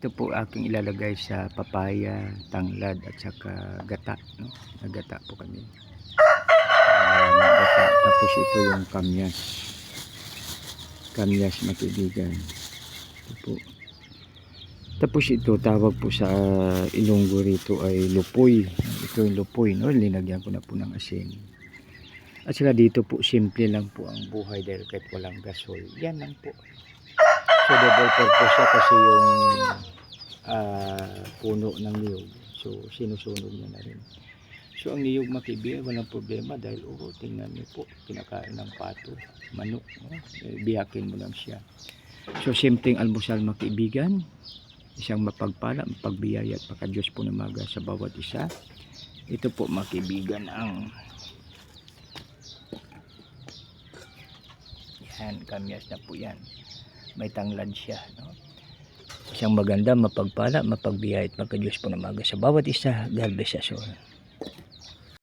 Ito po aking ilalagay sa papaya, tanglad at saka gata, no? Nagata po kami. Gata. Tapos ito yung kamyas. Kamyas na kaibigan. Ito po. Tapos ito tawag po sa Ilonggo rito ay lupoy. Ito yung lupoy, no? Linagyan ko na po ng asin. At saka dito po simple lang po ang buhay dahil kahit walang gasol. Yan lang po. So double purpose siya kasi yung puno ng niyog. So sinusunog niya na rin. So ang niyog makibigay walang problema dahil tingnan niyo po kinakain ng pato, manok, no? Biyakin mo lang siya. So simpleng almusal makibigan, isang mapagpala, mapagbiyaya at pagka-Diyos po namaga sa bawat isa. Ito po makibigan ang yan, kamyas na po yan. May tanglad siya, no? Isang maganda, mapagpala, mapagbiyaya at pagka-Diyos po namaga sa bawat isa. God bless us all.